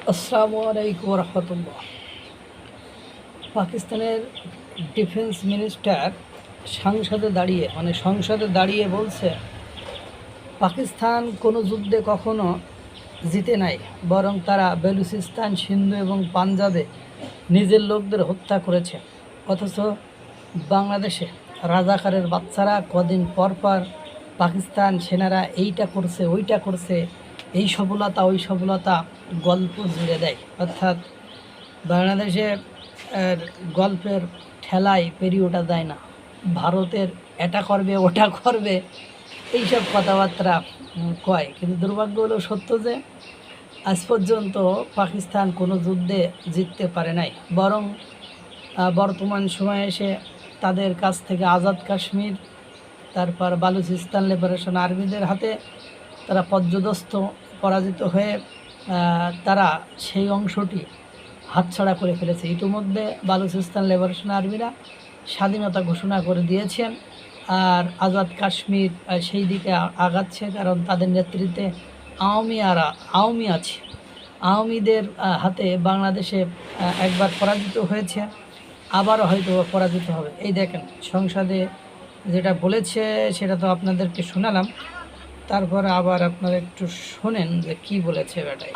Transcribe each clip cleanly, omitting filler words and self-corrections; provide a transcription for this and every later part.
আসসালামু আলাইকুম রহমতুল্লাহ। পাকিস্তানের ডিফেন্স মিনিস্টার সংসদে দাঁড়িয়ে বলছে পাকিস্তান কোনো যুদ্ধে কখনো জিতে নাই, বরং তারা বেলুচিস্তান, সিন্ধু এবং পাঞ্জাবে নিজের লোকদের হত্যা করেছে। অথচ বাংলাদেশে রাজাকারের বাচ্চারা কদিন পর পর পাকিস্তান সেনারা এইটা করছে ওইটা করছে, এই সফলতা ওই সফলতা গল্প জুড়ে দেয়। অর্থাৎ বাংলাদেশে গল্পের ঠেলায় পেরিয়ে ওঠা যায় না। ভারতের এটা করবে ওটা করবে এইসব কথাবার্তা কয়, কিন্তু দুর্ভাগ্য হলো সত্য যে আজ পর্যন্ত পাকিস্তান কোনো যুদ্ধে জিততে পারে নাই, বরং বর্তমান সময়ে এসে তাদের কাছ থেকে আজাদ কাশ্মীর, তারপর বালুচিস্তান লিবারেশন আর্মিদের হাতে তারা পরাজিত হয়ে তারা সেই অংশটি হাতছাড়া করে ফেলেছে। ইতিমধ্যে বালুচিস্তান লিবারেশন আর্মিরা স্বাধীনতা ঘোষণা করে দিয়েছেন, আর আজাদ কাশ্মীর সেই দিকে আগাচ্ছে, কারণ তাদের নেতৃত্বে আওয়ামী আছে। আওয়ামীদের হাতে বাংলাদেশে একবার পরাজিত হয়েছে, আবারও হয়তো পরাজিত হবে। এই দেখেন সংসদে যেটা বলেছে সেটা তো আপনাদেরকে শোনালাম, তারপরে আবার আপনারা একটু শোনেন যে কি বলেছে বেটাই।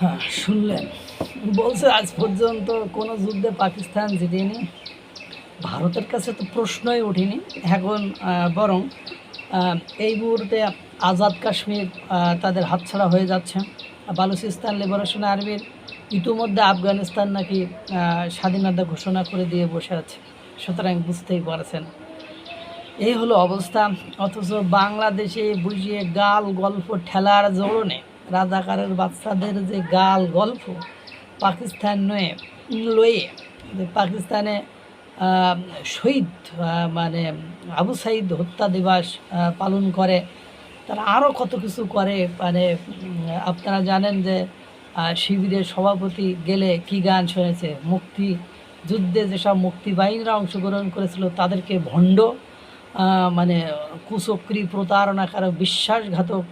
হ্যাঁ, শুনলেন, বলছে আজ পর্যন্ত কোনো যুদ্ধে পাকিস্তান জিতেনি। ভারতের কাছে তো প্রশ্নই ওঠেনি। এখন বরং এই মুহূর্তে আজাদ কাশ্মীর তাদের হাতছাড়া হয়ে যাচ্ছে। বালুচিস্তান লিবারেশন আর্মির ইতিমধ্যে আফগানিস্তান নাকি স্বাধীনতা ঘোষণা করে দিয়ে বসে আছে। সুতরাং বুঝতেই পারছেন এই হলো অবস্থা। অথচ বাংলাদেশে বুঝিয়ে গাল গল্প ঠেলার জোরনে রাজাকারের বাচ্চাদের যে গাল গল্প পাকিস্তান লয়ে যে পাকিস্তানে শহীদ মানে আবু সাইদ হত্যা দিবস পালন করে, তারা আরও কত কিছু করে। মানে আপনারা জানেন যে শিবিরের সভাপতি গেলে কি গান শুনেছে, মুক্তি যুদ্ধে যেসব মুক্তি বাহিনীরা অংশগ্রহণ করেছিল তাদেরকে ভণ্ড, মানে কুচক্রী, প্রতারণাকারক, বিশ্বাসঘাতক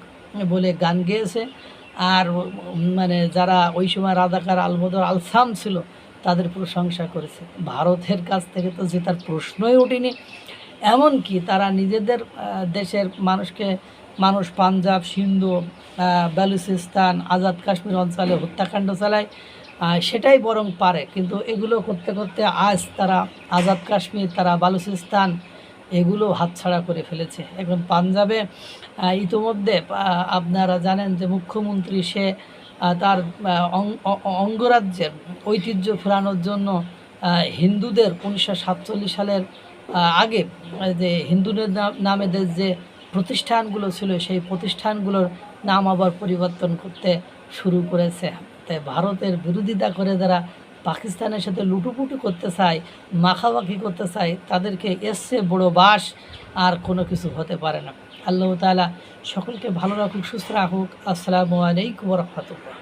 বলে গান গেয়েছে। আর মানে যারা ওই সময় রাজাকার আলবদর আলসাম ছিল তাদের প্রশংসা করেছে। ভারতের কাছ থেকে তো জেতার প্রশ্নই ওঠেনি। এমনকি তারা নিজেদের দেশের মানুষ পাঞ্জাব, সিন্ধু, বেলুচিস্তান, আজাদ কাশ্মীর অঞ্চলে হত্যাকাণ্ড চালায়, সেটাই বরং পারে। কিন্তু এগুলো করতে করতে আজ তারা আজাদ কাশ্মীর, তারা বালুচিস্তান এগুলো হাতছাড়া করে ফেলেছে। এখন পাঞ্জাবে ইতিমধ্যে আপনারা জানেন যে মুখ্যমন্ত্রী সে তার অঙ্গরাজ্যের ঐতিহ্য ফেরানোর জন্য হিন্দুদের 1947 সালের আগে যে হিন্দুদের নামে যে প্রতিষ্ঠানগুলো ছিল সেই প্রতিষ্ঠানগুলোর নাম আবার পরিবর্তন করতে শুরু করেছে। তাই ভারতের বিরোধিতা করে যারা পাকিস্তানের সাথে লুটুপুটু করতে চায়, মাখামাখি করতে চায়, তাদেরকে এসছে বড় বাস আর কোনো কিছু হতে পারে না। আল্লাহ তাআলা সকলকে ভালো রাখুক, সুস্থ রাখুক। আসসালামু আলাইকুম ওয়া রাহমাতুল্লাহ।